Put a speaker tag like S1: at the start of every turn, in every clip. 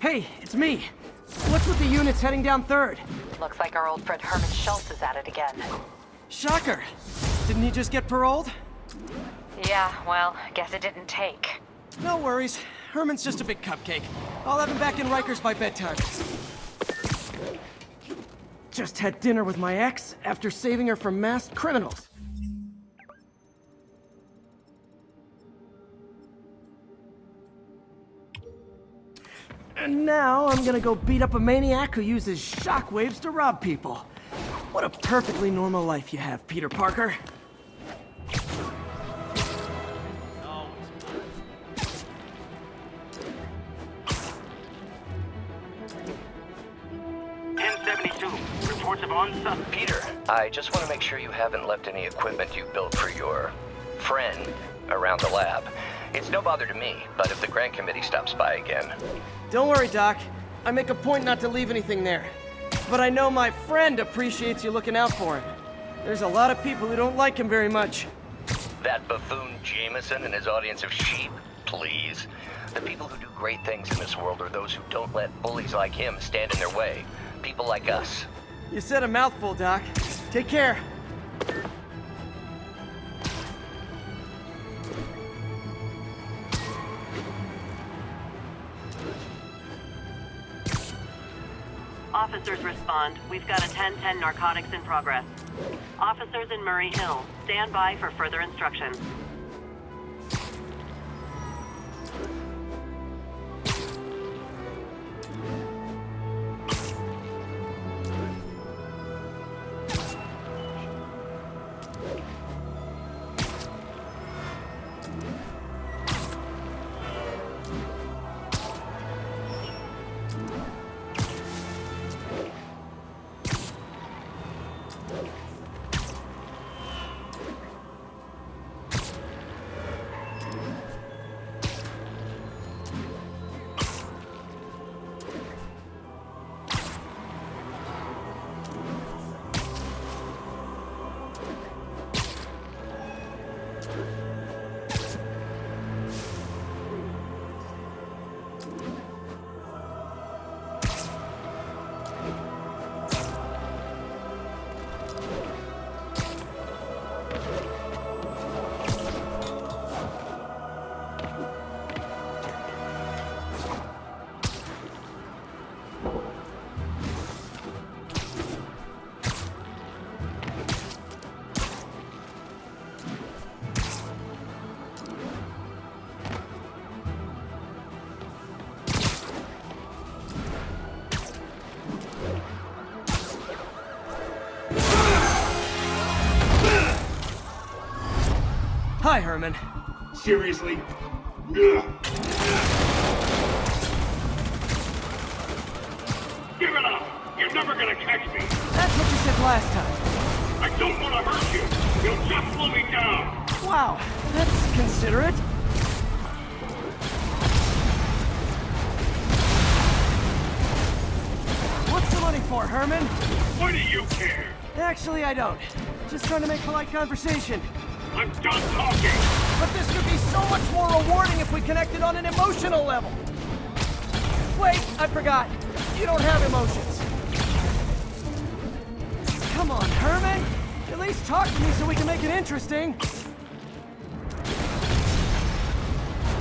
S1: Hey, it's me. What's with the units heading down 3rd?
S2: Looks like our old friend Herman Schultz is at it again.
S1: Shocker. Didn't he just get paroled?
S2: Yeah, well, guess it didn't take.
S1: No worries. Herman's just a big cupcake. I'll have him back in Rikers by bedtime. Just had dinner with my ex after saving her from masked criminals. And now I'm gonna go beat up a maniac who uses shockwaves to rob people. What a perfectly normal life you have, Peter Parker.
S3: Reports of on-site.
S4: Peter, I just want to make sure you haven't left any equipment you built for your friend around the lab. It's no bother to me, but if the grant committee stops by again...
S1: Don't worry, Doc. I make a point not to leave anything there. But I know my friend appreciates you looking out for him. There's a lot of people who don't like him very much.
S4: That buffoon Jameson and his audience of sheep? Please. The people who do great things in this world are those who don't let bullies like him stand in their way. People like us.
S1: You said a mouthful, Doc. Take care.
S5: Officers respond. We've got a 10-10 narcotics in progress. Officers in Murray Hill, stand by for further instructions.
S1: Hi, Herman.
S3: Seriously? Give it up! You're never gonna catch me!
S1: That's what you said last time.
S3: I don't want to hurt you! You'll just slow me down!
S1: Wow, that's considerate. What's the money for, Herman?
S3: Why do you care?
S1: Actually, I don't. Just trying to make polite conversation.
S3: I'm done talking!
S1: But this could be so much more rewarding if we connected on an emotional level. Wait, I forgot. You don't have emotions. Come on, Herman. At least talk to me so we can make it interesting.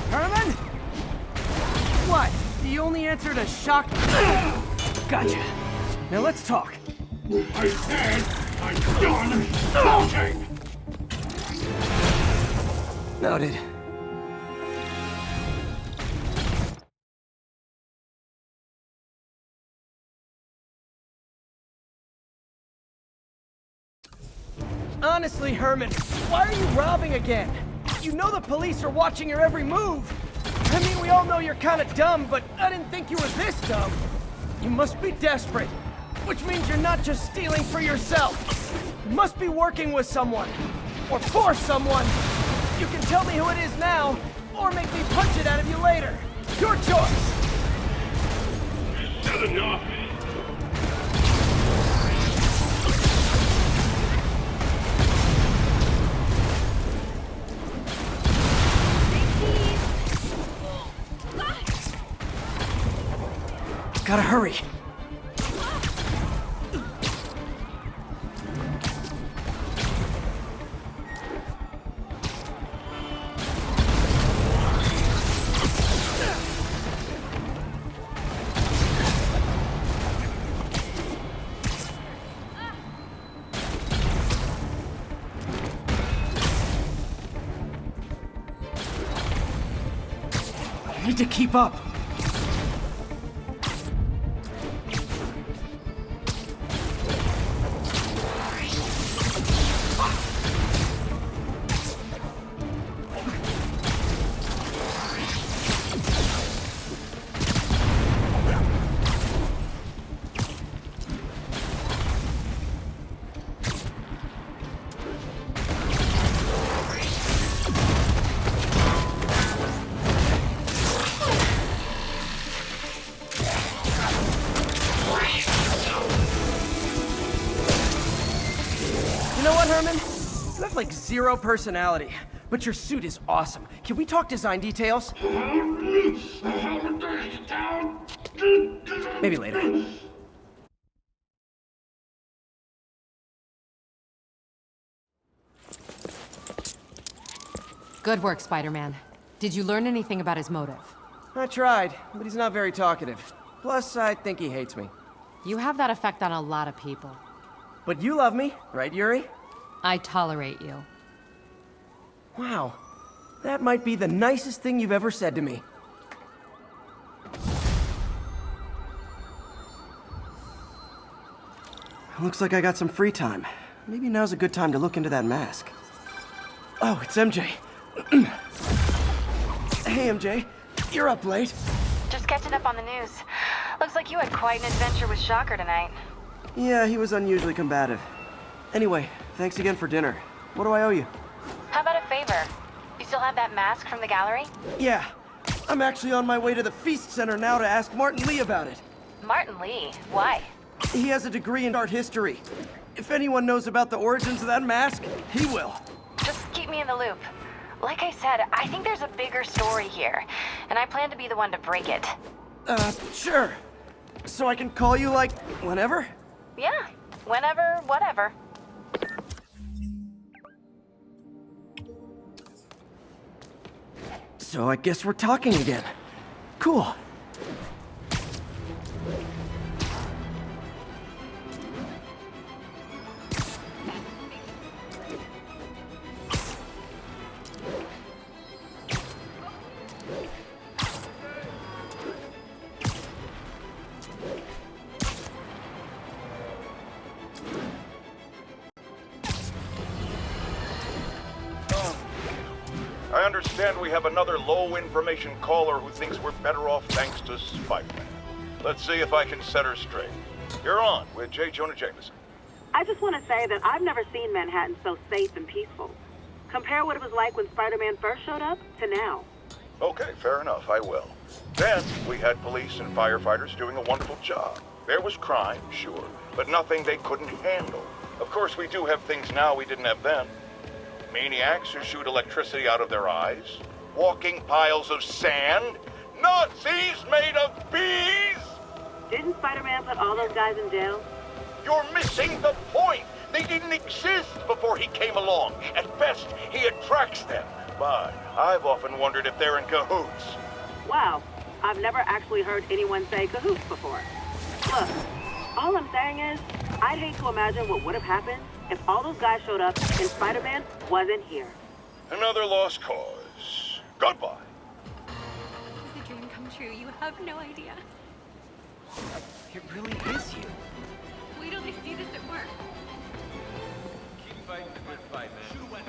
S1: Herman? What? The only answer to shock... Gotcha. Now let's talk.
S3: I said I'm done talking!
S1: Noted. Honestly, Herman, why are you robbing again? You know the police are watching your every move. I mean, we all know you're kind of dumb, but I didn't think you were this dumb. You must be desperate, which means you're not just stealing for yourself. You must be working with someone, or for someone. You can tell me who it is now, or make me punch it out of you later. Your choice.
S3: Said enough!
S1: Gotta hurry. I need to keep up. You know what, Herman? You have like zero personality, but your suit is awesome. Can we talk design details? Maybe later.
S6: Good work, Spider-Man. Did you learn anything about his motive?
S1: I tried, but he's not very talkative. Plus, I think he hates me.
S6: You have that effect on a lot of people.
S1: But you love me, right, Yuri?
S6: I tolerate you.
S1: Wow. That might be the nicest thing you've ever said to me. Looks like I got some free time. Maybe now's a good time to look into that mask. Oh, it's MJ. Hey, MJ. You're up late.
S2: Just catching up on the news. Looks like you had quite an adventure with Shocker tonight.
S1: Yeah, he was unusually combative. Anyway, thanks again for dinner. What do I owe you?
S2: How about a favor? You still have that mask from the gallery?
S1: Yeah. I'm actually on my way to the Feast Center now to ask Martin Lee about it.
S2: Martin Lee? Why?
S1: He has a degree in art history. If anyone knows about the origins of that mask, he will.
S2: Just keep me in the loop. Like I said, I think there's a bigger story here, and I plan to be the one to break it.
S1: Sure. So I can call you, like, whenever?
S2: Yeah, whenever, whatever.
S1: So I guess we're talking again. Cool.
S7: I understand we have another low-information caller who thinks we're better off thanks to Spider-Man. Let's see if I can set her straight. You're on with J. Jonah Jameson.
S5: I just want to say that I've never seen Manhattan so safe and peaceful. Compare what it was like when Spider-Man first showed up to now.
S7: Okay, fair enough, I will. Then, we had police and firefighters doing a wonderful job. There was crime, sure, but nothing they couldn't handle. Of course, we do have things now we didn't have then. Maniacs who shoot electricity out of their eyes, walking piles of sand, Nazis made of bees!
S5: Didn't Spider-Man put all those guys in jail?
S7: You're missing the point! They didn't exist before he came along. At best, he attracts them. But I've often wondered if they're in cahoots.
S5: Wow, I've never actually heard anyone say cahoots before. Look, all I'm saying is, I'd hate to imagine what would have happened if all those guys showed up and Spider-Man wasn't here.
S7: Another lost cause. Goodbye.
S8: It's a dream come true. You have no idea.
S1: It really is you.
S8: Wait till they see this at work.
S9: Keep fighting the good fight, man. Shoot away.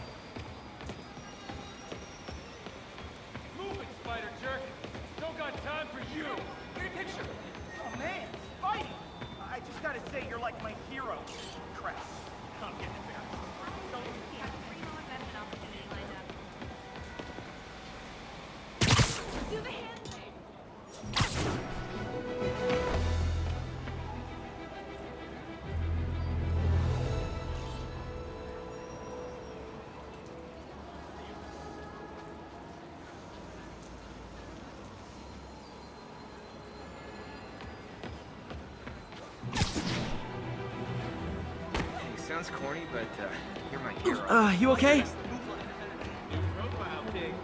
S9: Move it, Spider Jerk. Don't got time for you. Get a picture.
S10: Oh man, Spidey! I just gotta say, you're like my hero. Crap. I'm getting embarrassed.
S8: He has 3 more investment opportunities lined up. Do the hand thing.
S10: sounds corny, but you're my hero.
S1: You okay?
S9: New profile pic.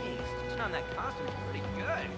S10: Hey, stitching on that costume's pretty good.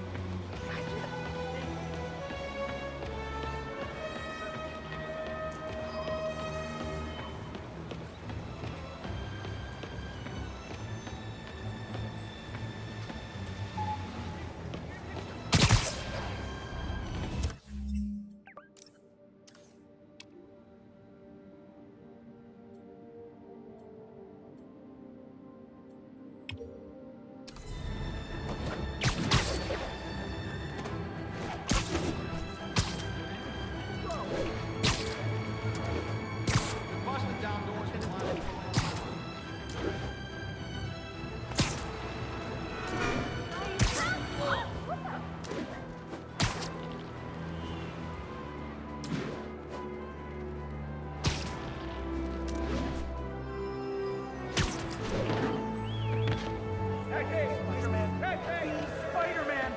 S10: Hey, Spider-Man! Hey, Spider-Man!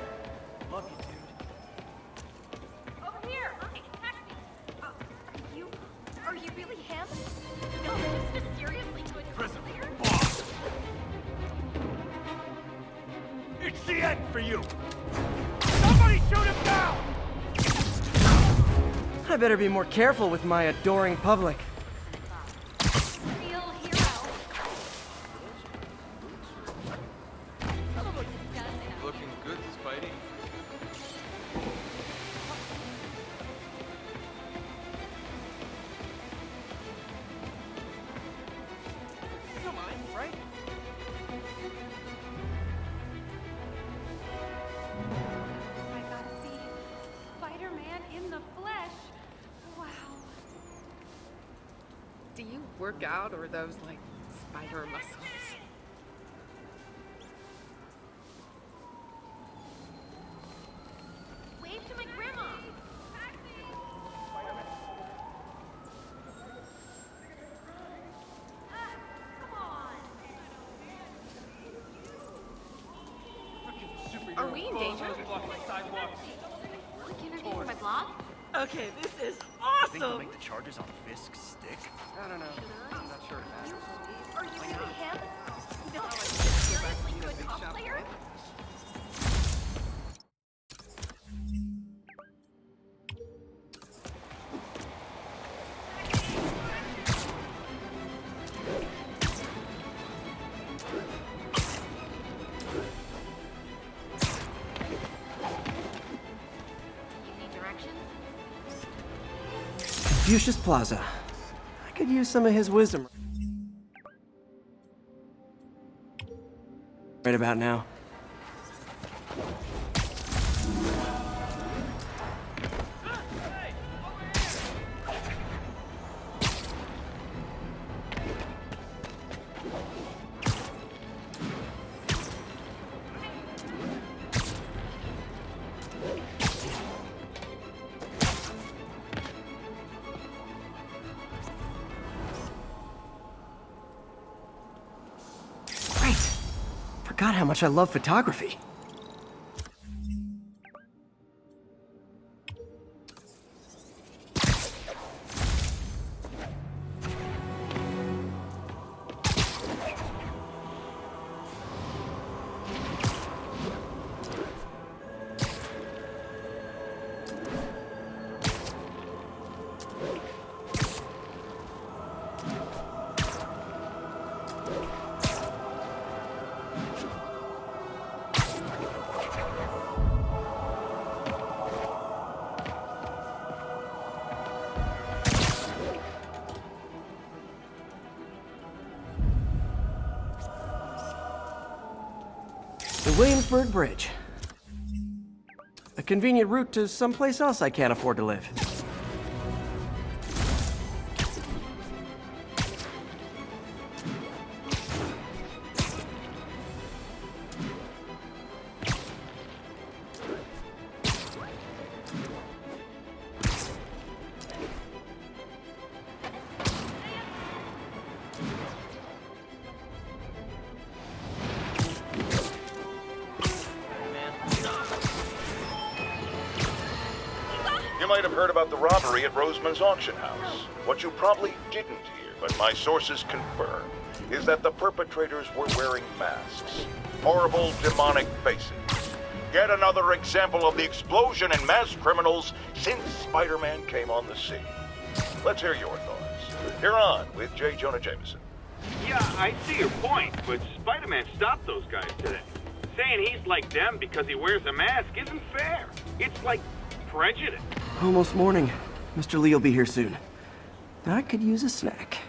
S10: Love you, dude.
S8: Over here! Hi, catch me! Are you really him? No, just a seriously good player?
S3: It's the end for you! Somebody shoot him down!
S1: I better be more careful with my adoring public.
S8: Real hero.
S9: Looking good, Spidey.
S10: You don't mind, right?
S8: I gotta see Spider-Man in the flesh. Wow.
S11: Do you work out or are those like spider muscles?
S8: Wave to my grandma. Come on.
S11: Are we in danger?
S9: Blocking the sidewalks.
S8: Like interview for my blog?
S5: Okay, this is
S10: I think we'll
S5: awesome!
S10: make the charges on Fisk stick.
S1: I don't know. I'm not sure it matters.
S8: Are you really him? No, just a seriously good cosplayer? You need directions?
S1: Confucius Plaza. I could use some of his wisdom. Right about now. Great! Forgot how much I love photography. The Williamsburg Bridge. A convenient route to someplace else I can't afford to live.
S7: You might have heard about the robbery at Roseman's auction house. What you probably didn't hear, but my sources confirm, is that the perpetrators were wearing masks. Horrible, demonic faces. Yet another example of the explosion in mass criminals since Spider-Man came on the scene. Let's hear your thoughts. You're on with J. Jonah Jameson.
S3: Yeah, I see your point, but Spider-Man stopped those guys today. Saying he's like them because he wears a mask isn't fair. It's like prejudice.
S1: Almost morning. Mr. Lee will be here soon. I could use a snack.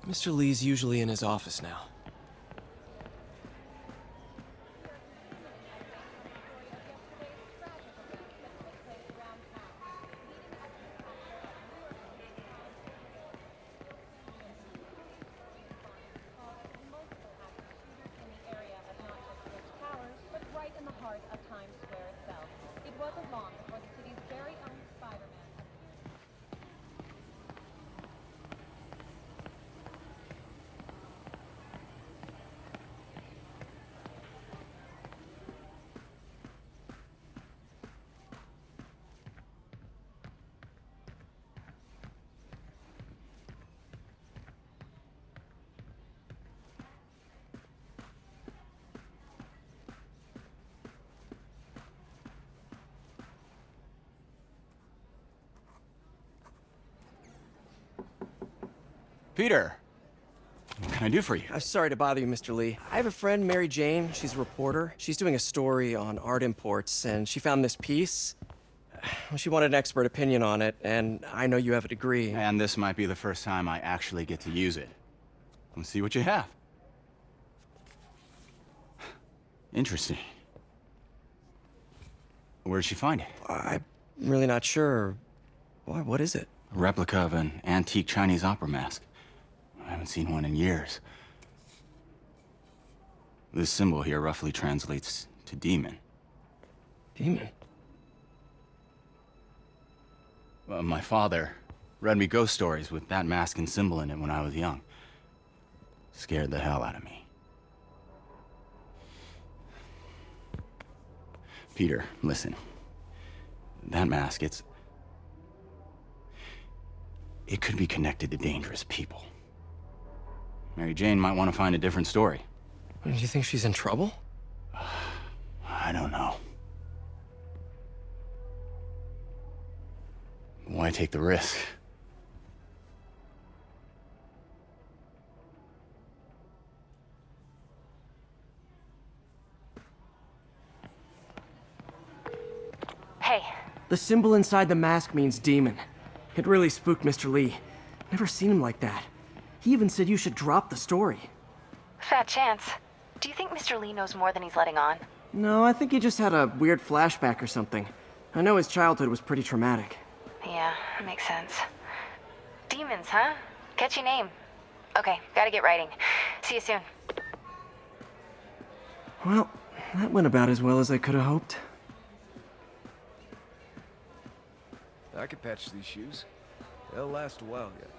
S1: Mr. Lee's usually in his office now.
S12: Peter, what can I do for you?
S1: I'm sorry to bother you, Mr. Lee. I have a friend, Mary Jane. She's a reporter. She's doing a story on art imports, and she found this piece. She wanted an expert opinion on it, and I know you have a degree.
S12: And this might be the first time I actually get to use it. Let's see what you have. Interesting. Where did she find it?
S1: I'm really not sure. Why, what is it?
S12: A replica of an antique Chinese opera mask. I haven't seen one in years. This symbol here roughly translates to demon.
S1: Demon?
S12: Well, my father read me ghost stories with that mask and symbol in it when I was young. Scared the hell out of me. Peter, listen. That mask, it could be connected to dangerous people. Mary Jane might want to find a different story.
S1: Do you think she's in trouble?
S12: I don't know. Why take the risk?
S2: Hey.
S1: The symbol inside the mask means demon. It really spooked Mr. Lee. Never seen him like that. He even said you should drop the story.
S2: Fat chance. Do you think Mr. Lee knows more than he's letting on?
S1: No, I think he just had a weird flashback or something. I know his childhood was pretty traumatic.
S2: Yeah, that makes sense. Demons, huh? Catchy name. Okay, gotta get writing. See you soon.
S1: Well, that went about as well as I could have hoped.
S13: I could patch these shoes. They'll last a while yet.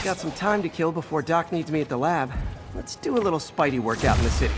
S1: Got some time to kill before Doc needs me at the lab. Let's do a little Spidey workout in the city.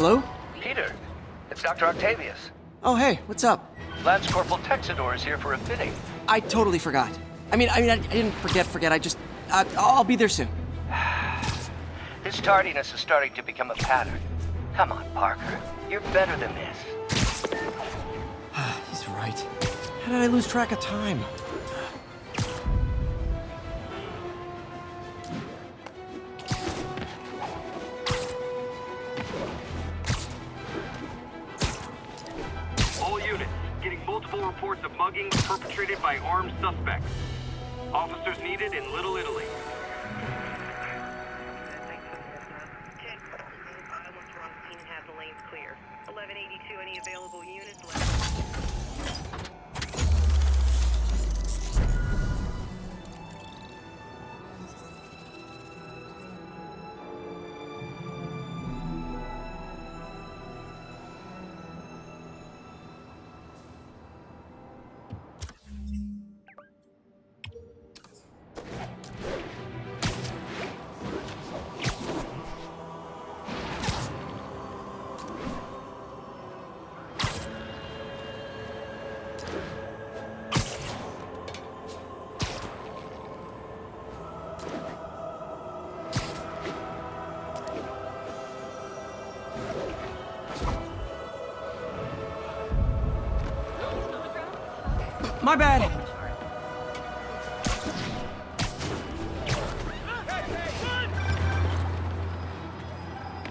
S14: Hello?
S4: Peter, it's Dr. Octavius.
S14: Oh, hey, what's up?
S4: Lance Corporal Texidor is here for a fitting.
S14: I totally forgot. I didn't forget. I'll be there soon.
S4: This tardiness is starting to become a pattern. Come on, Parker. You're better than this.
S14: He's right. How did I lose track of time?
S3: All units, getting multiple reports of muggings perpetrated by armed suspects. Officers needed in Little Italy.
S5: Have the lanes clear. 1182, any available units
S14: My bad.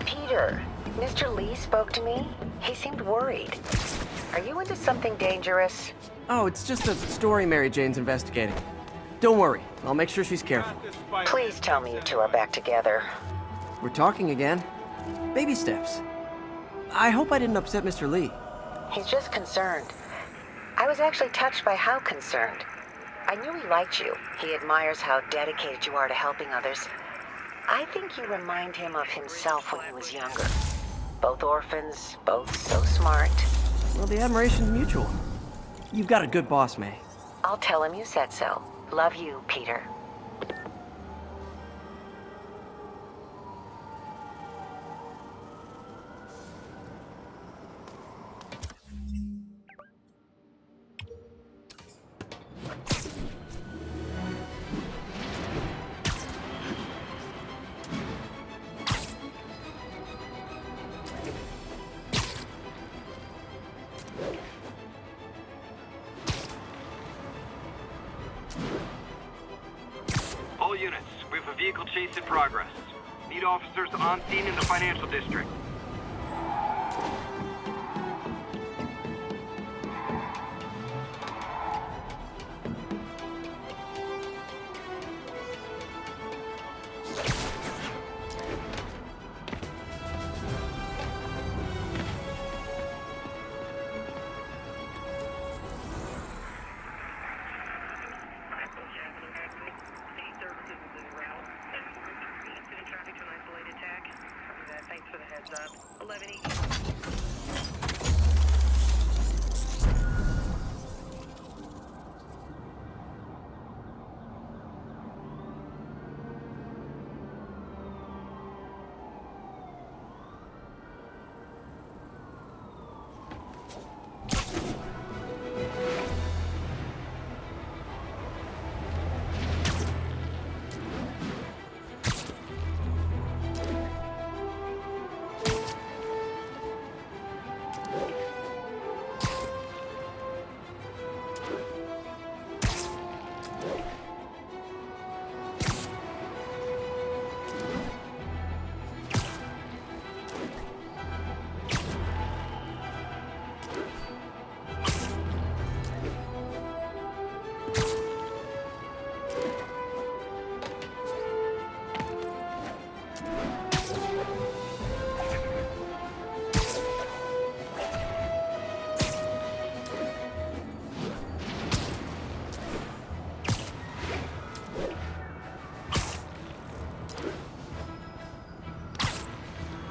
S15: Peter, Mr. Lee spoke to me. He seemed worried. Are you into something dangerous?
S14: Oh, it's just a story Mary Jane's investigating. Don't worry, I'll make sure she's careful.
S15: Please tell me you two are back together.
S14: We're talking again. Baby steps. I hope I didn't upset Mr. Lee.
S15: He's just concerned. I was actually touched by how concerned. I knew he liked you. He admires how dedicated you are to helping others. I think you remind him of himself when he was younger. Both orphans, both so smart.
S14: Well, the admiration's mutual. You've got a good boss, May.
S15: I'll tell him you said so. Love you, Peter.
S3: All units, we have a vehicle chase in progress. Need officers on scene in the financial district.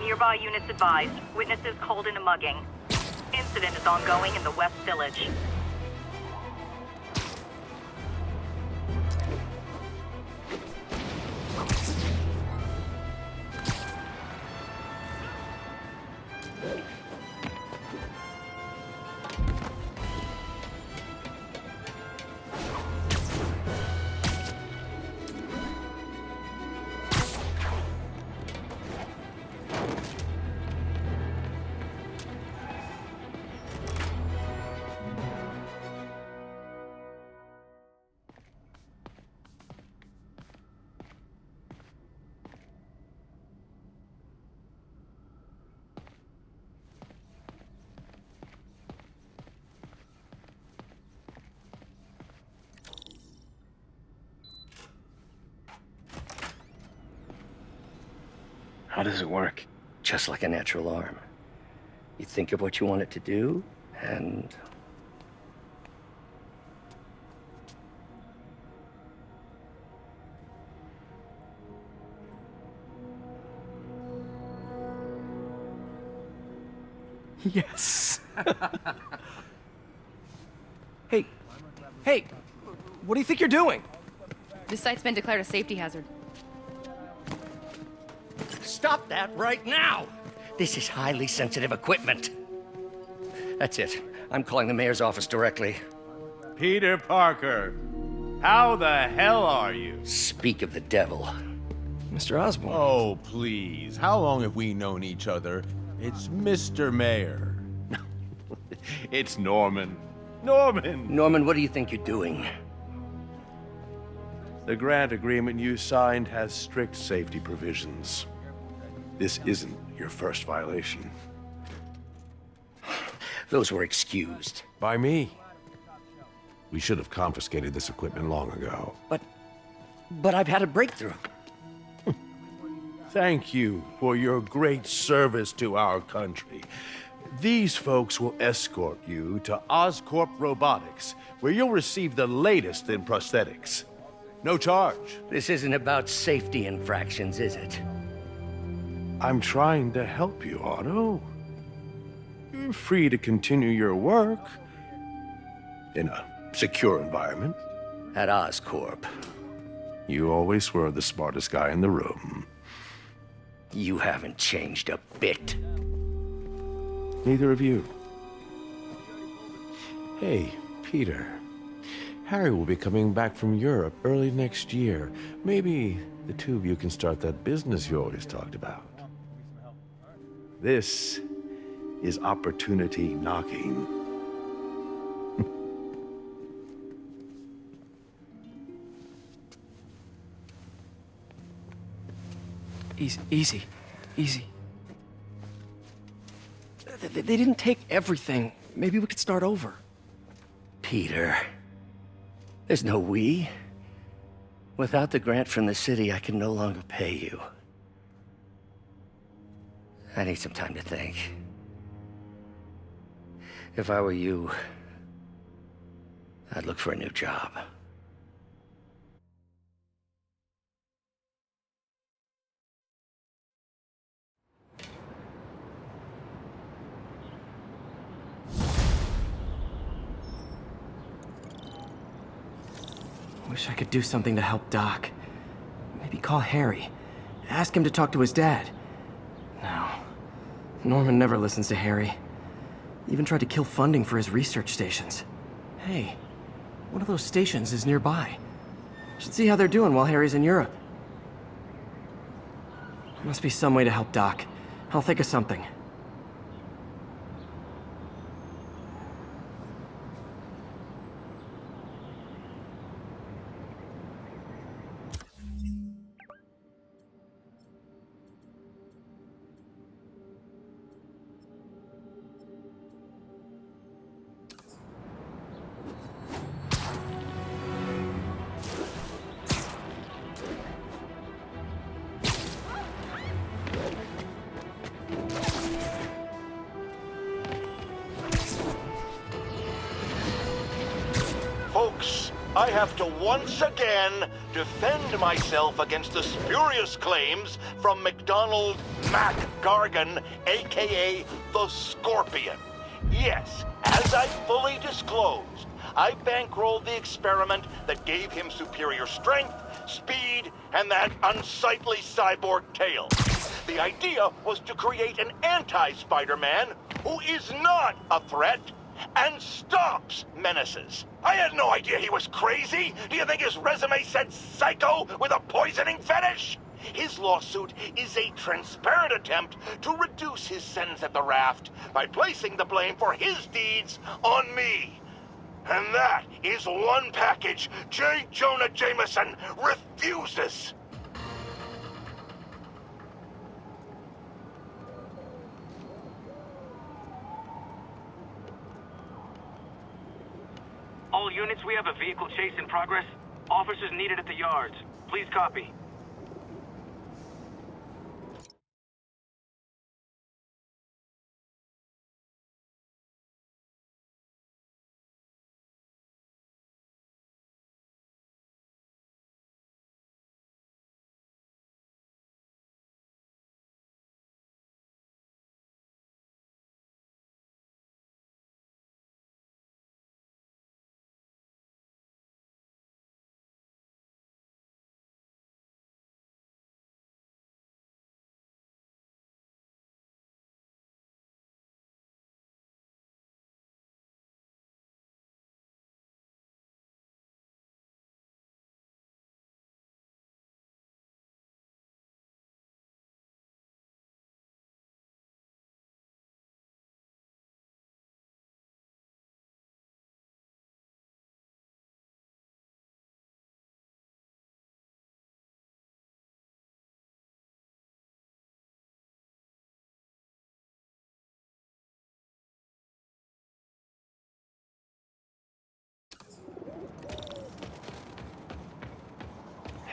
S16: Nearby units advised. Witnesses called in a mugging. Incident is ongoing in the West Village.
S17: How does it work?
S18: Just like a natural arm. You think of what you want it to do, and...
S14: Yes. Hey, what do you think you're doing?
S6: This site's been declared a safety hazard.
S18: Stop that right now! This is highly sensitive equipment. That's it. I'm calling the mayor's office directly.
S19: Peter Parker, how the hell are you?
S18: Speak of the devil.
S14: Mr. Osborn.
S19: Oh, please. How long have we known each other? It's Mr. Mayor. It's Norman.
S18: Norman, what do you think you're doing?
S20: The grant agreement you signed has strict safety provisions. This isn't your first violation.
S18: Those were excused.
S20: By me. We should have confiscated this equipment long ago.
S18: But I've had a breakthrough.
S20: Thank you for your great service to our country. These folks will escort you to Oscorp Robotics, where you'll receive the latest in prosthetics. No charge.
S18: This isn't about safety infractions, is it?
S20: I'm trying to help you, Otto. You're free to continue your work in a secure environment.
S18: At Oscorp.
S20: You always were the smartest guy in the room.
S18: You haven't changed a bit.
S20: Neither of you. Hey, Peter. Harry will be coming back from Europe early next year. Maybe the two of you can start that business you always talked about. This is opportunity knocking.
S14: Easy. They didn't take everything. Maybe we could start over.
S18: Peter, there's no we. Without the grant from the city, I can no longer pay you. I need some time to think. If I were you, I'd look for a new job.
S14: Wish I could do something to help Doc. Maybe call Harry. Ask him to talk to his dad. No. Norman never listens to Harry. Even tried to kill funding for his research stations. Hey, one of those stations is nearby. Should see how they're doing while Harry's in Europe. There must be some way to help Doc. I'll think of something.
S7: Folks, I have to once again defend myself against the spurious claims from McDonald Mac Gargan, aka the Scorpion. Yes, as I fully disclosed, I bankrolled the experiment that gave him superior strength, speed, and that unsightly cyborg tail. The idea was to create an anti-Spider-Man who is not a threat and stops menaces. I had no idea he was crazy. Do you think his resume said psycho with a poisoning fetish? His lawsuit is a transparent attempt to reduce his sentence at the raft by placing the blame for his deeds on me. And that is one package J. Jonah Jameson refuses.
S3: All units, we have a vehicle chase in progress. Officers needed at the yards. Please copy.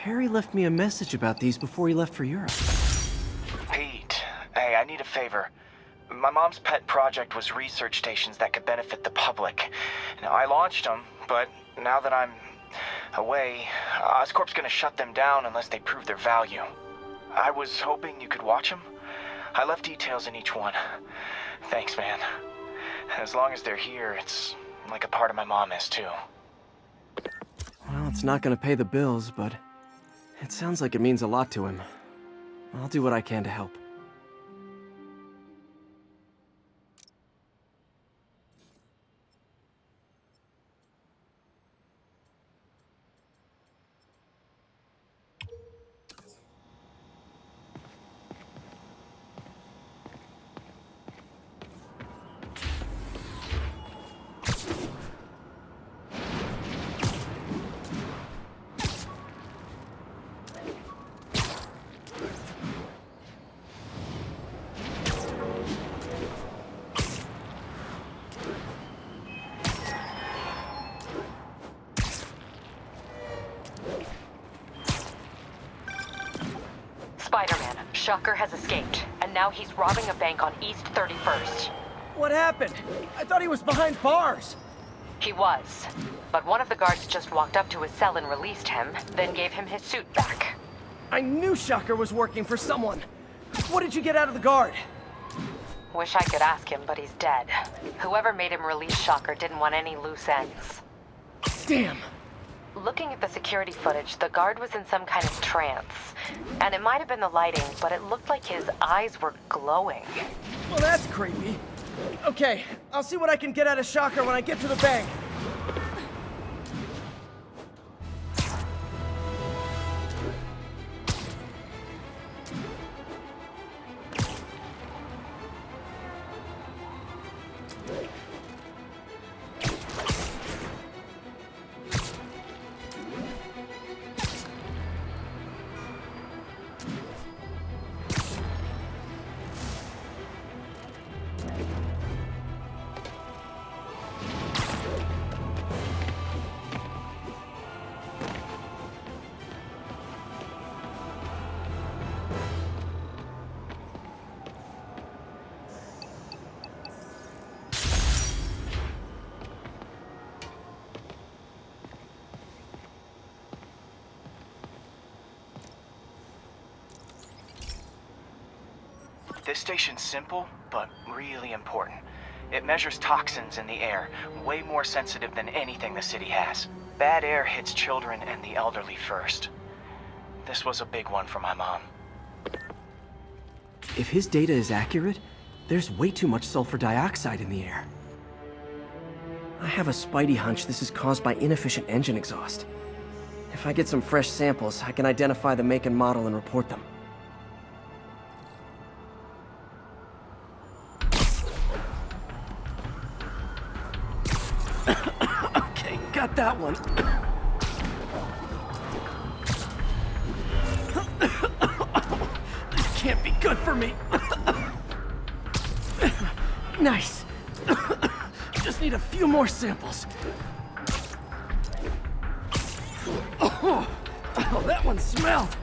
S14: Harry left me a message about these before he left for Europe.
S21: Pete, hey, I need a favor. My mom's pet project was research stations that could benefit the public. Now, I launched them, but now that I'm away, Oscorp's gonna shut them down unless they prove their value. I was hoping you could watch them. I left details in each one. Thanks, man. As long as they're here, it's like a part of my mom is, too.
S14: Well, it's not gonna pay the bills, but it sounds like it means a lot to him. I'll do what I can to help.
S6: Spider-Man, Shocker has escaped, and now he's robbing a bank on East 31st.
S1: What happened? I thought he was behind bars.
S6: He was, but one of the guards just walked up to his cell and released him, then gave him his suit back.
S1: I knew Shocker was working for someone. What did you get out of the guard?
S6: Wish I could ask him, but he's dead. Whoever made him release Shocker didn't want any loose ends.
S1: Damn.
S6: Looking at the security footage, the guard was in some kind of trance. And it might have been the lighting, but it looked like his eyes were glowing.
S1: Well, that's creepy. Okay, I'll see what I can get out of Shocker when I get to the bank.
S21: This station's simple, but really important. It measures toxins in the air, way more sensitive than anything the city has. Bad air hits children and the elderly first. This was a big one for my mom.
S14: If his data is accurate, there's way too much sulfur dioxide in the air. I have a spidey hunch this is caused by inefficient engine exhaust. If I get some fresh samples, I can identify the make and model and report them. Okay, got that one. This can't be good for me. Nice. Just need a few more samples. Oh, that one smelled.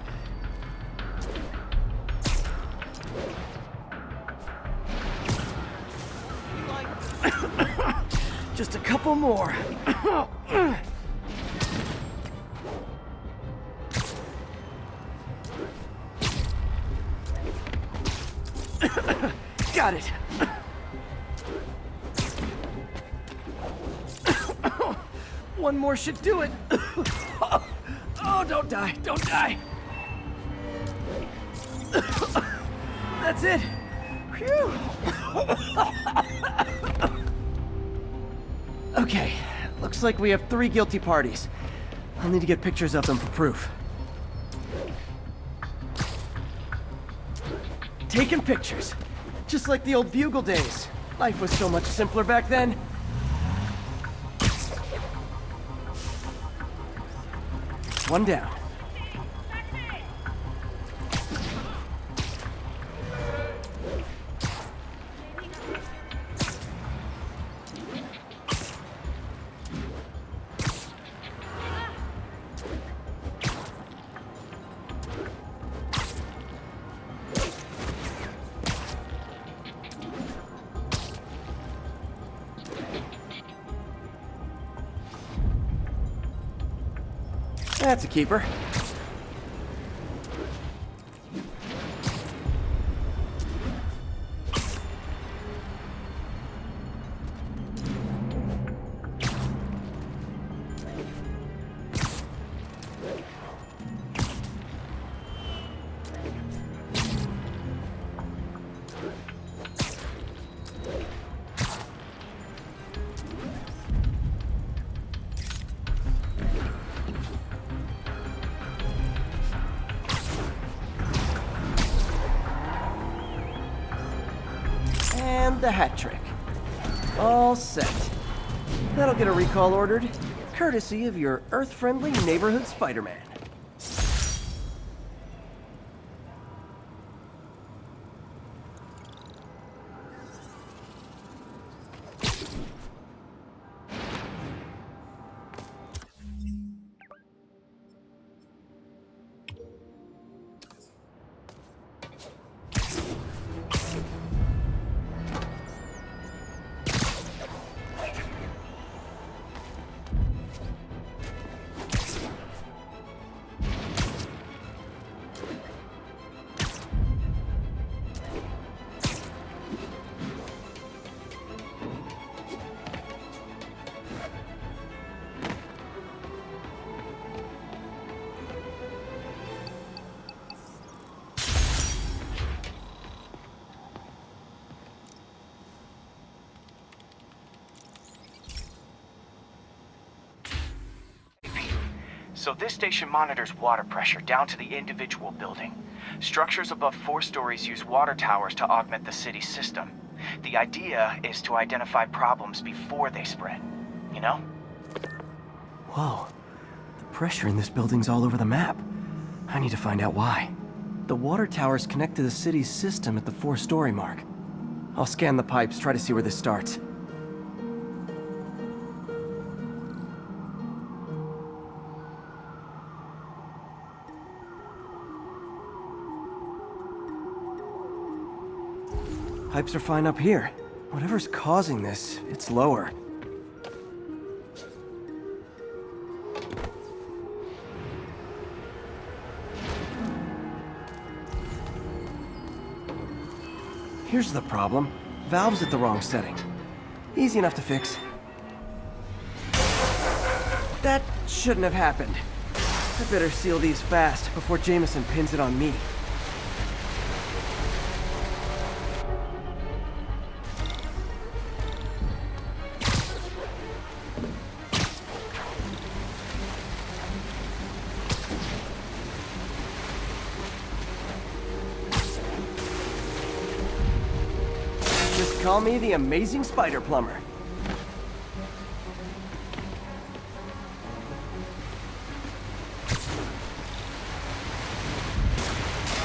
S14: Just a couple more. Got it. One more should do it. Oh, don't die, don't die. That's it. Phew. Okay, looks like we have 3 guilty parties. I'll need to get pictures of them for proof. Taking pictures. Just like the old Bugle days. Life was so much simpler back then. One down. That's a keeper. And the hat trick. All set. That'll get a recall ordered, courtesy of your Earth-friendly neighborhood Spider-Man.
S21: So this station monitors water pressure down to the individual building. Structures above 4 stories use water towers to augment the city's system. The idea is to identify problems before they spread, you know?
S14: Whoa. The pressure in this building's all over the map. I need to find out why. The water towers connect to the city's system at the 4-story mark. I'll scan the pipes, try to see where this starts. Pipes are fine up here. Whatever's causing this, it's lower. Here's the problem. Valve's at the wrong setting. Easy enough to fix. That shouldn't have happened. I better seal these fast before Jameson pins it on me.
S1: Just call me the amazing spider plumber.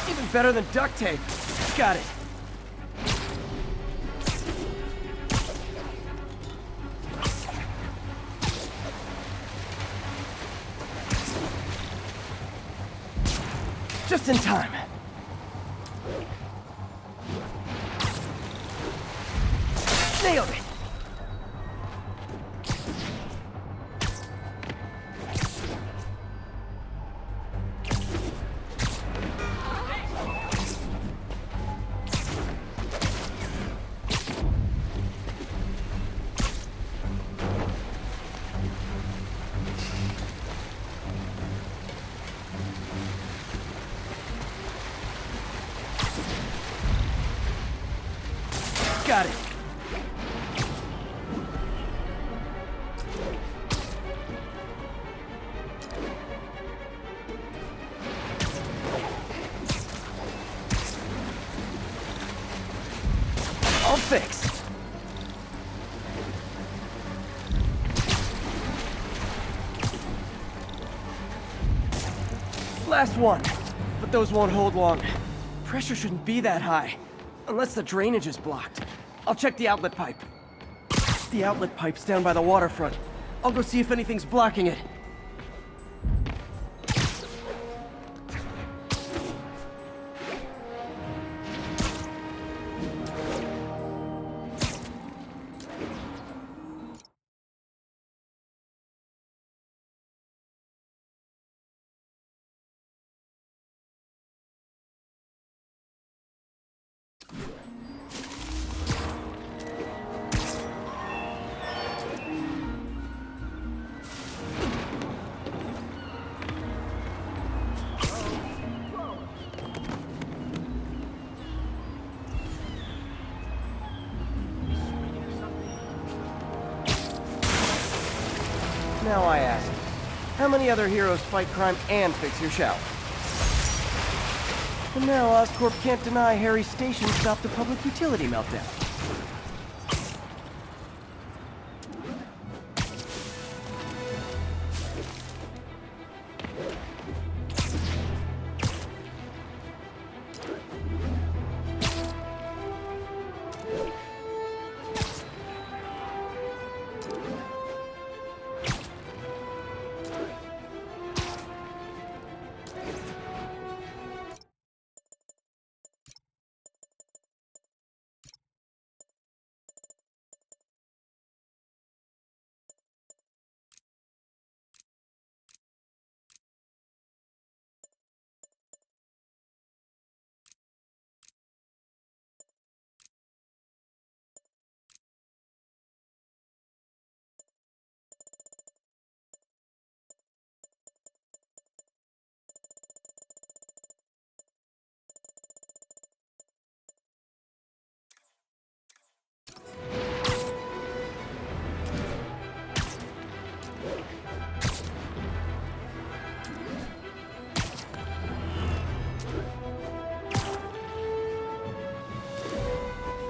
S1: Even better than duct tape. Got it. Just in time. Nailed it! Got it. All fixed. Last one. But those won't hold long. Pressure shouldn't be that high. Unless the drainage is blocked. I'll check the outlet pipe. The outlet pipe's down by the waterfront. I'll go see if anything's blocking it. Now I ask, how many other heroes fight crime and fix your shower? And now Oscorp can't deny Harry's station stopped a public utility meltdown.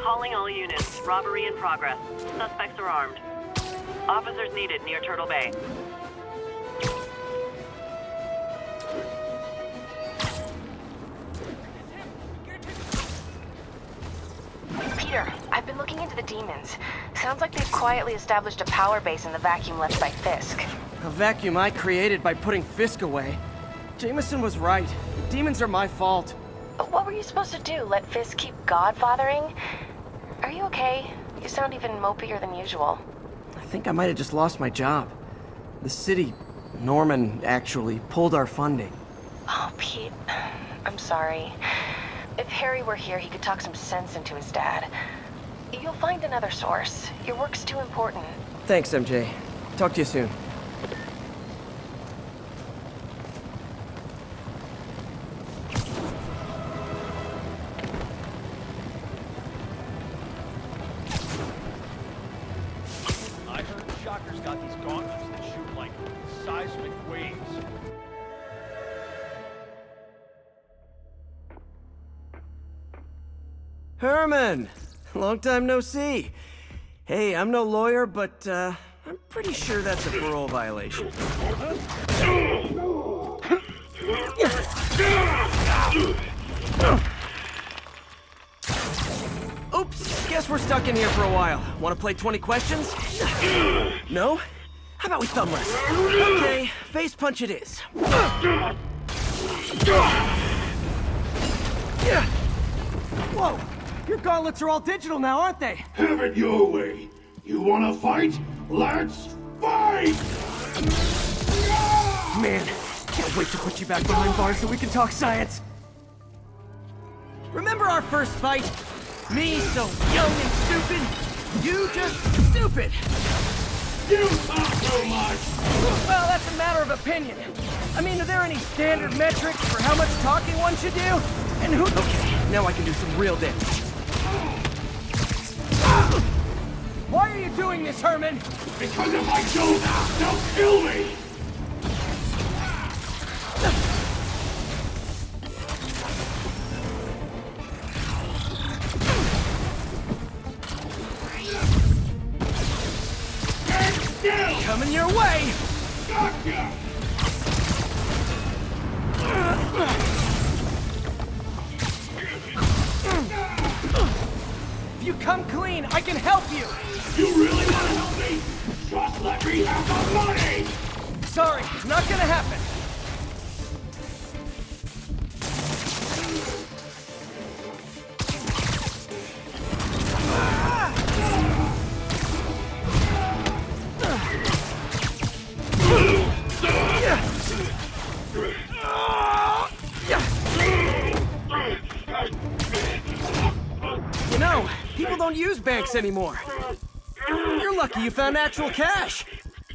S5: Calling all units. Robbery in progress. Suspects are armed. Officers needed near Turtle Bay.
S6: Peter, I've been looking into the demons. Sounds like they've quietly established a power base in the vacuum left by Fisk.
S1: A vacuum I created by putting Fisk away. Jameson was right. The demons are my fault.
S6: But what were you supposed to do? Let Fisk keep godfathering? Are you okay? You sound even mopier than usual.
S1: I think I might have just lost my job. The city, Norman, actually, pulled our funding.
S6: Oh, Pete. I'm sorry. If Harry were here, he could talk some sense into his dad. You'll find another source. Your work's too important.
S1: Thanks, MJ. Talk to you soon.
S10: I heard Shocker's got these gauntlets that shoot like seismic waves.
S1: Herman!
S14: long time no see. Hey, I'm no lawyer, but I'm pretty sure that's a parole violation. Oops, guess we're stuck in here for a while. Want to play 20 questions? No? How about we thumb wrestle? Okay, face punch it is.
S1: Whoa! Your gauntlets are all digital now, aren't they?
S11: Have it your way. You wanna fight? Let's fight!
S1: Man, can't wait to put you back behind bars so we can talk science. Remember our first fight? Me so young and stupid, you just stupid.
S11: You talk too much!
S1: Well, that's a matter of opinion. I mean, are there any standard metrics for how much talking one should do? And who—
S14: Okay, now I can do some real damage.
S1: Why are you doing this, Herman?
S11: Because if I don't, they'll kill me!
S1: Coming your way!
S11: Gotcha!
S1: If you come clean, I can help you!
S11: You really want to help me? Just let me have the money!
S1: Sorry, not gonna happen.
S14: You know, people don't use banks anymore. You're lucky you found actual cash.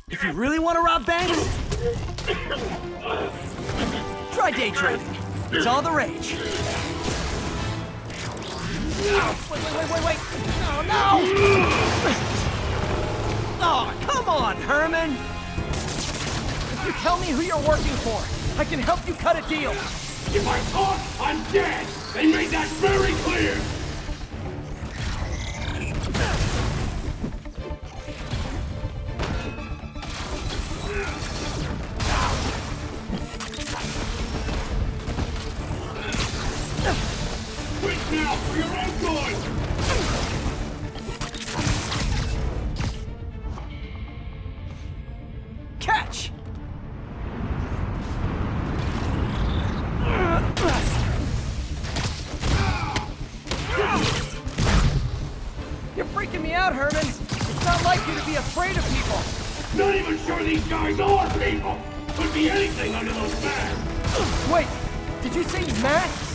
S14: If you really want to rob banks, try day trading. It's all the rage.
S1: Wait. Oh, no! Oh, come on, Herman! If you tell me who you're working for, I can help you cut a deal.
S11: If I talk, I'm dead! They made that very clear! Quick now, for your own good!
S1: Catch! You're freaking me out, Herman. It's not like you to be afraid of people.
S11: Not even sure these guys are people! Could be anything under those masks!
S1: Wait, did you say masks?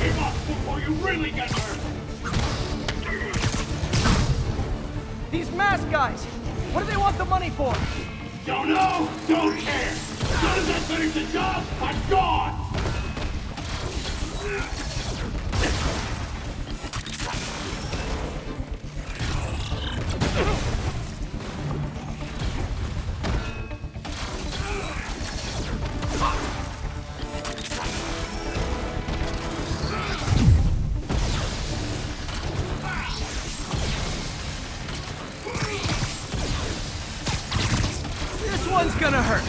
S11: Give up before you really get hurt!
S1: These mask guys, what do they want the money for?
S11: Don't know, don't care! As soon as I finish the job, I'm gone!
S1: This one's gonna hurt.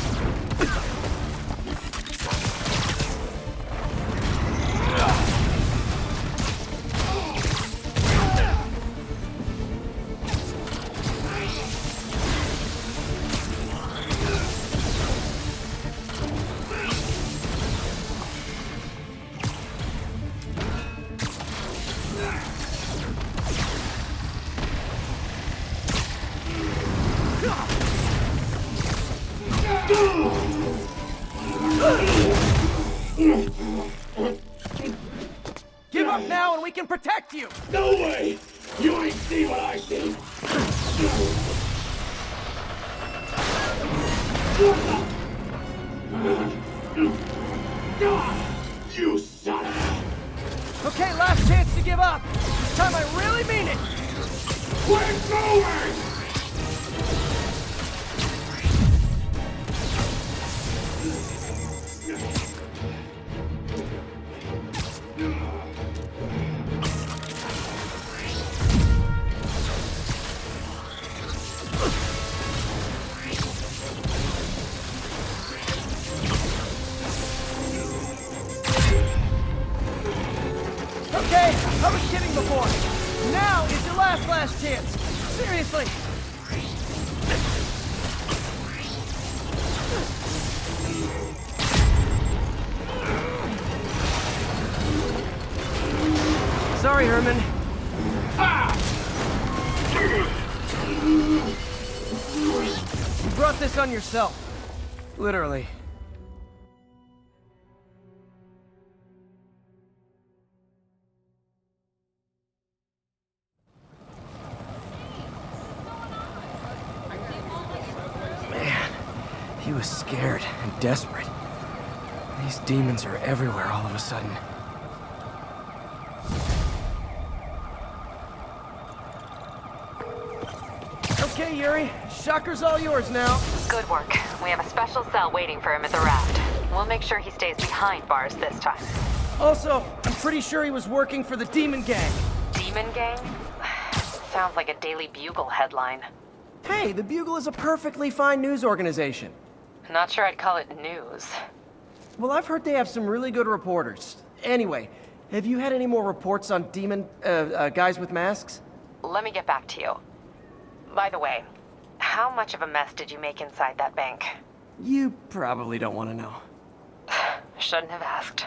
S1: Give up now and we can protect you!
S11: No way! You ain't seen what I see! You son of a...
S1: Okay, last chance to give up. This time I really mean it.
S11: We're going!
S1: Okay, I was kidding before. Now is your last chance. Seriously. Sorry, Herman. You brought this on yourself. Literally.
S14: Man, he was scared and desperate. These demons are everywhere all of a sudden.
S1: Okay, Yuri. Shocker's all yours now.
S2: Good work. We have a special cell waiting for him at the raft. We'll make sure he stays behind bars this time.
S1: Also, I'm pretty sure he was working for the Demon Gang.
S2: Demon Gang? Sounds like a Daily Bugle headline.
S1: Hey, the Bugle is a perfectly fine news organization.
S2: Not sure I'd call it news.
S1: Well, I've heard they have some really good reporters. Anyway, have you had any more reports on guys with masks?
S2: Let me get back to you. By the way, how much of a mess did you make inside that bank?
S14: You probably don't want to know.
S2: Shouldn't have asked.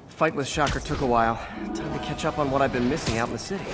S14: Fight with Shocker took a while. Time to catch up on what I've been missing out in the city.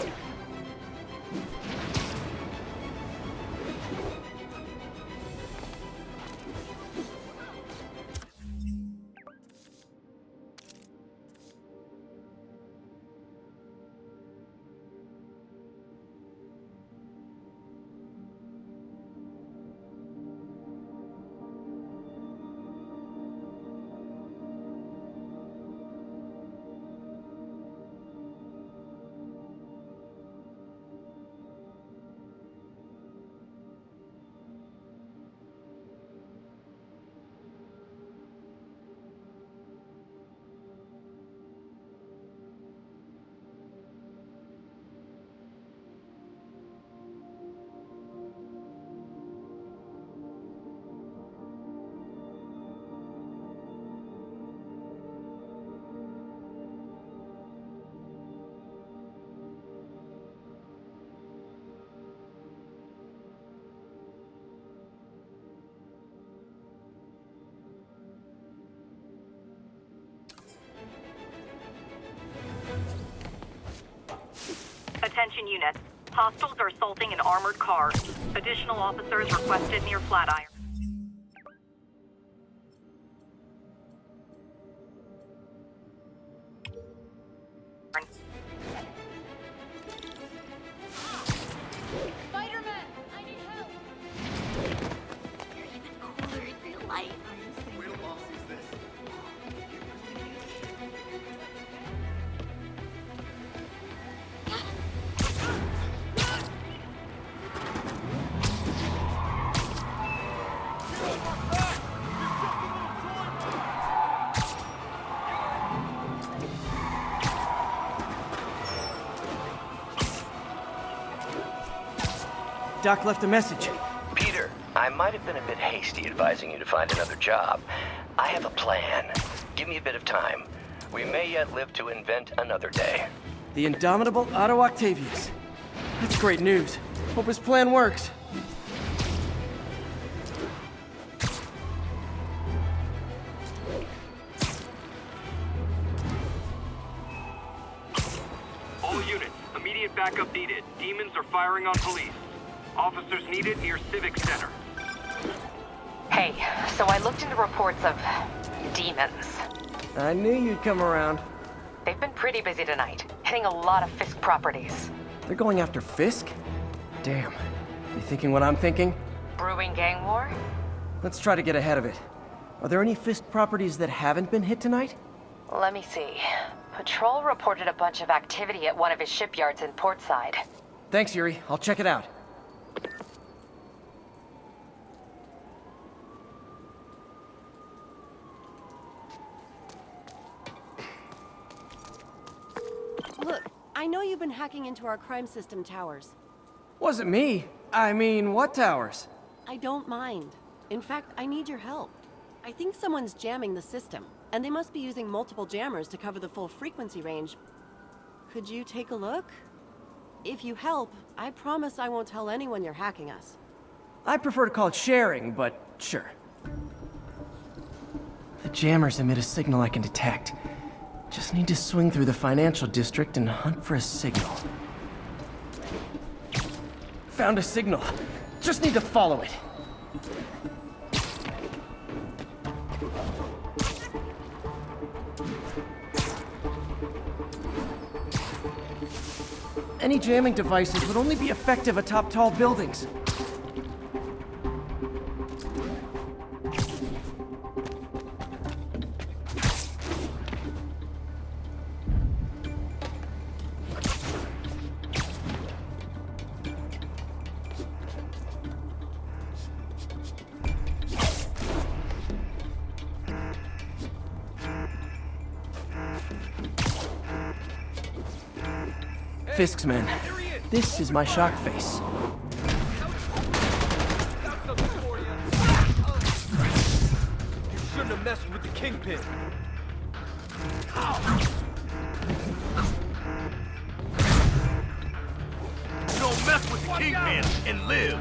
S16: Attention units. Hostiles are assaulting an armored car. Additional officers requested near Flatiron.
S8: Spider-Man, I need help. You're even cooler in real life. Wait till Mom sees this.
S14: Doc left a message.
S4: Peter, I might have been a bit hasty advising you to find another job. I have a plan. Give me a bit of time. We may yet live to invent another day.
S14: The indomitable Otto Octavius. That's great news. Hope his plan works.
S9: All units, immediate backup needed. Demons are firing on police. Officers needed near Civic Center.
S2: Hey, so I looked into reports of demons.
S14: I knew you'd come around.
S2: They've been pretty busy tonight, hitting a lot of Fisk properties.
S14: They're going after Fisk? Damn. You thinking what I'm thinking?
S2: Brewing gang war?
S14: Let's try to get ahead of it. Are there any Fisk properties that haven't been hit tonight?
S2: Let me see. Patrol reported a bunch of activity at one of his shipyards in Portside.
S14: Thanks, Yuri. I'll check it out.
S12: Look, I know you've been hacking into our crime system towers.
S14: Wasn't me. I mean, what towers?
S12: I don't mind. In fact, I need your help. I think someone's jamming the system, and they must be using multiple jammers to cover the full frequency range. Could you take a look? If you help, I promise I won't tell anyone you're hacking us.
S14: I prefer to call it sharing, but sure. The jammers emit a signal I can detect. Just need to swing through the financial district and hunt for a signal. Found a signal. Just need to follow it. Any jamming devices would only be effective atop tall buildings. Fisk's men. This is my shock face.
S10: You shouldn't have messed with the Kingpin. You don't mess with the Kingpin and live.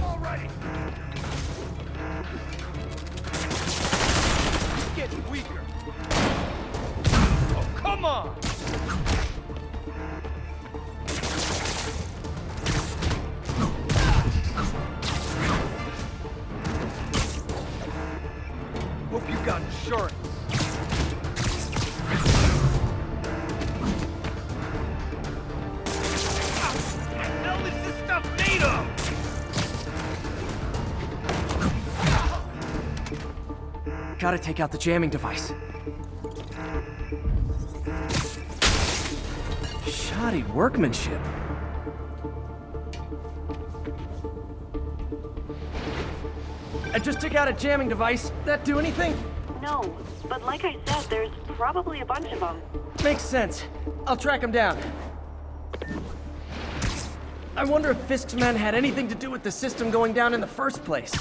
S10: Alright. He's getting weaker. Oh, come on! Hope you got insurance. What the hell is this stuff made of?
S14: Gotta take out the jamming device. Shoddy workmanship. I just took out a jamming device. That do anything?
S5: No, but like I said, there's probably a bunch of them.
S14: Makes sense. I'll track him down. I wonder if Fisk's men had anything to do with the system going down in the first place.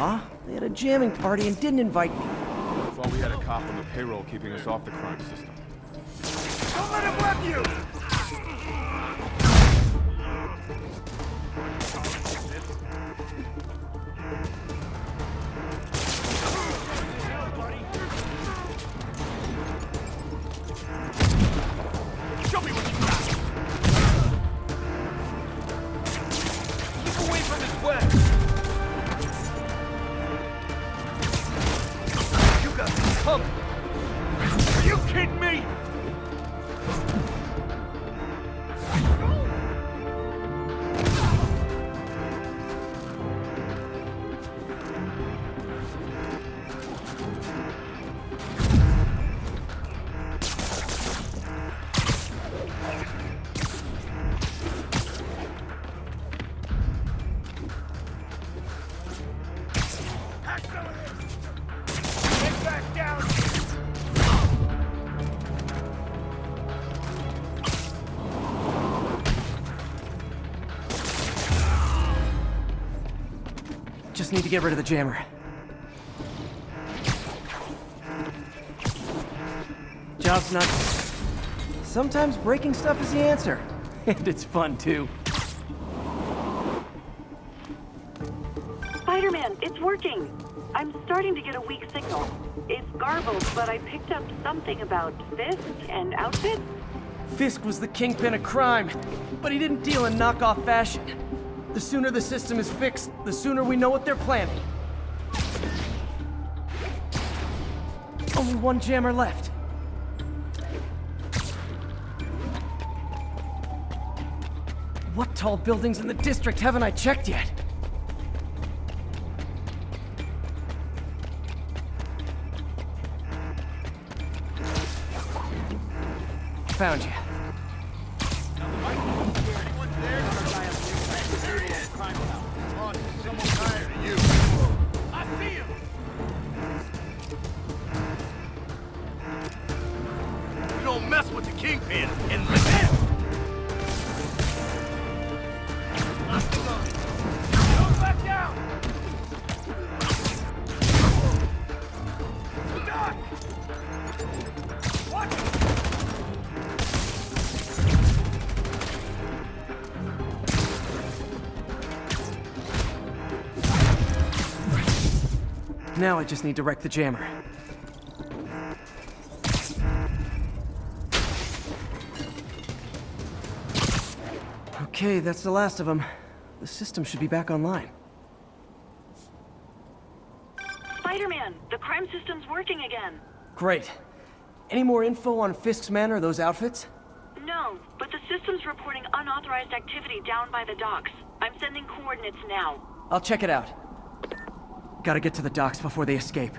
S14: Aw, they had a jamming party and didn't invite me.
S22: Thought we had a cop on the payroll keeping us off the crime system.
S10: Don't let him web you! Show me what you got! Keep away from his web! You got me covered! Are you kidding me? Get back down!
S14: Just need to get rid of the jammer. Job's not... Sometimes breaking stuff is the answer. And it's fun, too.
S5: Spider-Man, it's working! I'm starting to get a weak signal. It's garbled, but I picked up something about Fisk and outfits.
S14: Fisk was the kingpin of crime, but he didn't deal in knockoff fashion. The sooner the system is fixed, the sooner we know what they're planning. Only one jammer left.
S1: What tall buildings in the district haven't I checked yet? Found you.
S11: You don't mess with the Kingpin and live it! Go back down! Doc! Watch it!
S1: Now I just need to wreck the jammer. Okay, that's the last of them. The system should be back online.
S5: Spider-Man, the crime system's working again.
S1: Great. Any more info on Fisk's men or those outfits?
S5: No, but the system's reporting unauthorized activity down by the docks. I'm sending coordinates now.
S1: I'll check it out. Gotta get to the docks before they escape.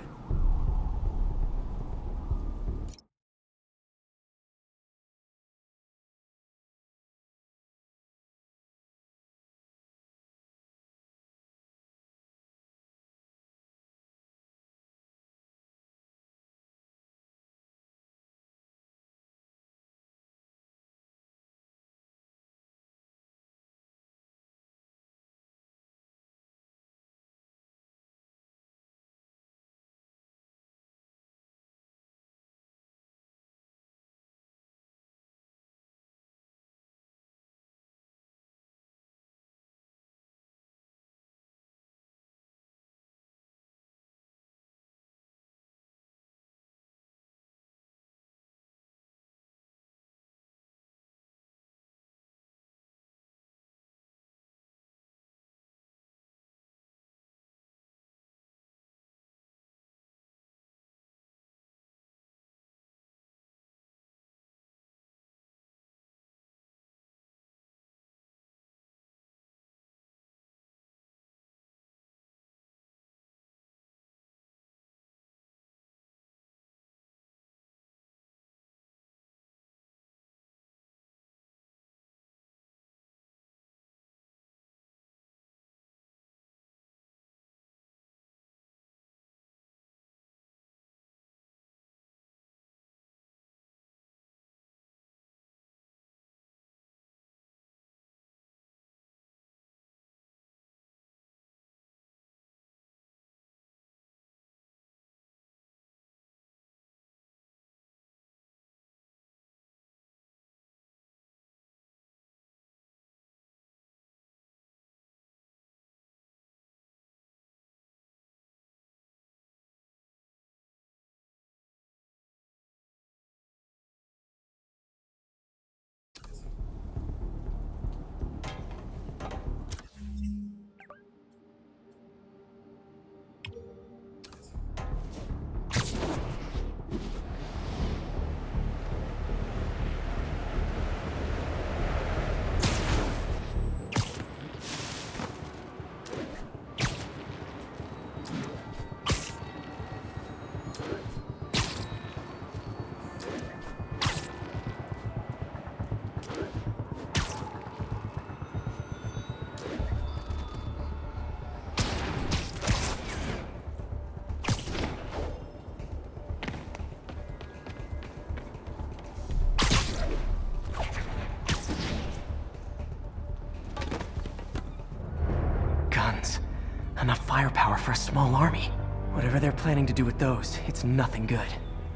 S1: Enough firepower for a small army. Whatever they're planning to do with those, it's nothing good.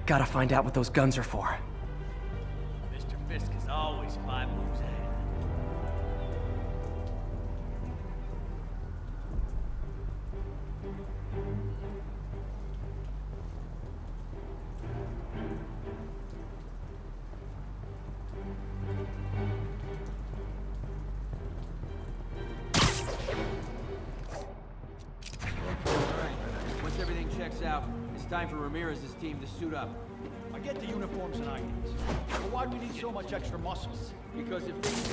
S1: Gotta find out what those guns are for.
S10: Mr. Fisk is always 5 moves ahead. Once everything checks out, it's time for Ramirez's team to suit up. I
S13: get the uniforms and IDs. But why do we need so much extra muscles? Because if things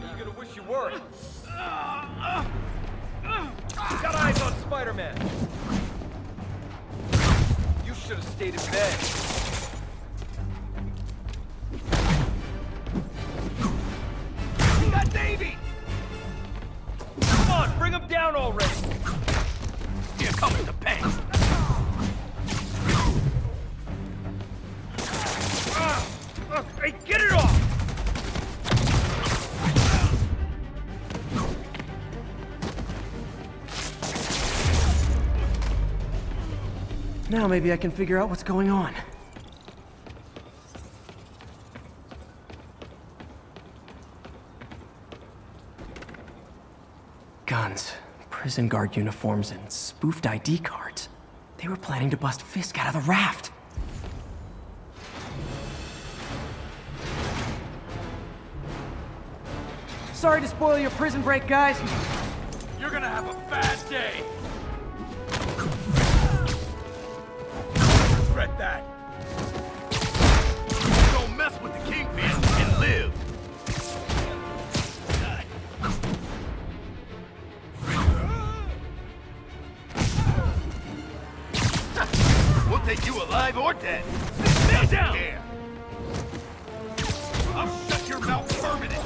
S1: You're gonna wish you were. Got eyes on Spider-Man. You should have stayed in bed. We got Davey! Come on, bring him down already!
S11: Here comes the pain.
S1: Hey, get it off!
S14: Now maybe I can figure out what's going on. Guns, prison guard uniforms, and spoofed ID cards. They were planning to bust Fisk out of the raft. Sorry to spoil your prison break, guys.
S11: You're gonna have a bad day. Regret that. Don't mess with the Kingpin and live. We'll take you alive or dead. Stay down! Here. I'll shut your mouth permanent.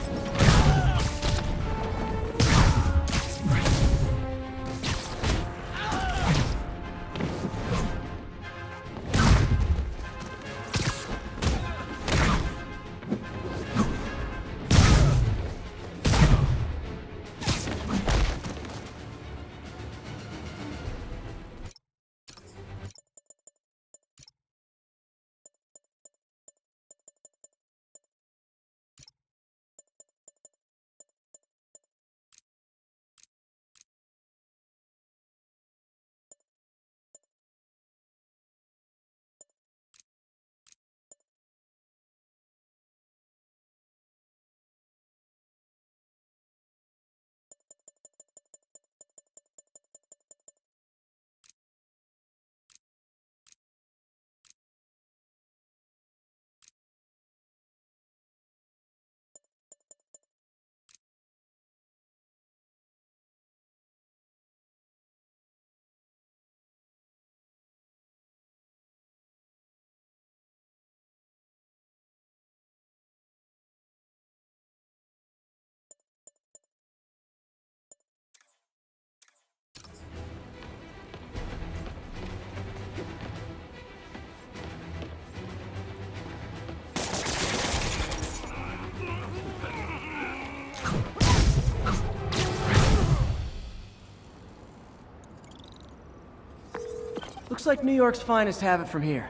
S14: Looks like New York's finest have it from here.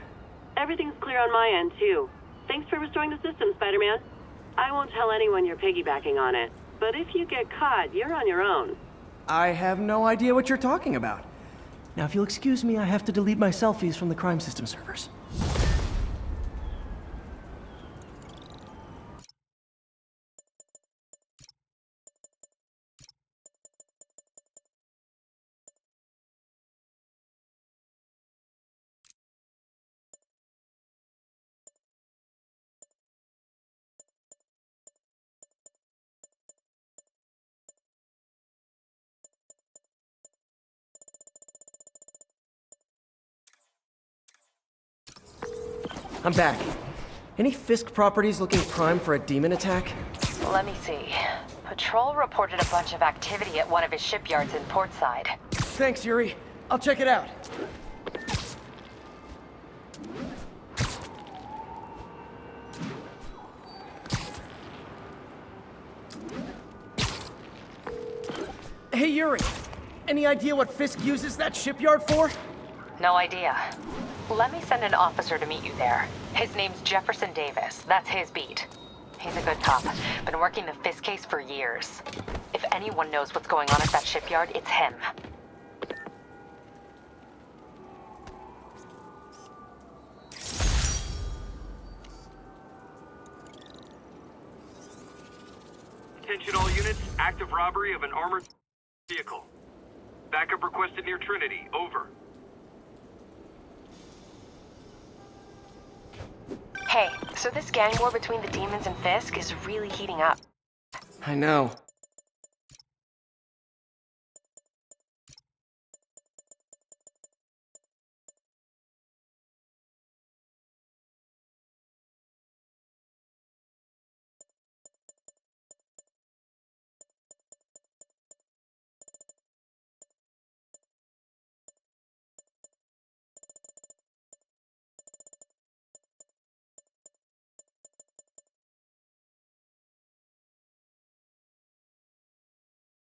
S5: Everything's clear on my end, too. Thanks for restoring the system, Spider-Man. I won't tell anyone you're piggybacking on it, but if you get caught, you're on your own.
S14: I have no idea what you're talking about. Now, if you'll excuse me, I have to delete my selfies from the crime system servers. I'm back. Any Fisk properties looking prime for a demon attack?
S2: Let me see. Patrol reported a bunch of activity at one of his shipyards in Portside.
S1: Thanks, Yuri. I'll check it out. Hey, Yuri. Any idea what Fisk uses that shipyard for?
S2: No idea. Let me send an officer to meet you there. His name's Jefferson Davis. That's his beat. He's a good cop. Been working the Fisk case for years. If anyone knows what's going on at that shipyard, it's him.
S9: Attention all units, active robbery of an armored vehicle. Backup requested near Trinity. Over.
S6: Hey, so this gang war between the demons and Fisk is really heating up.
S14: I know.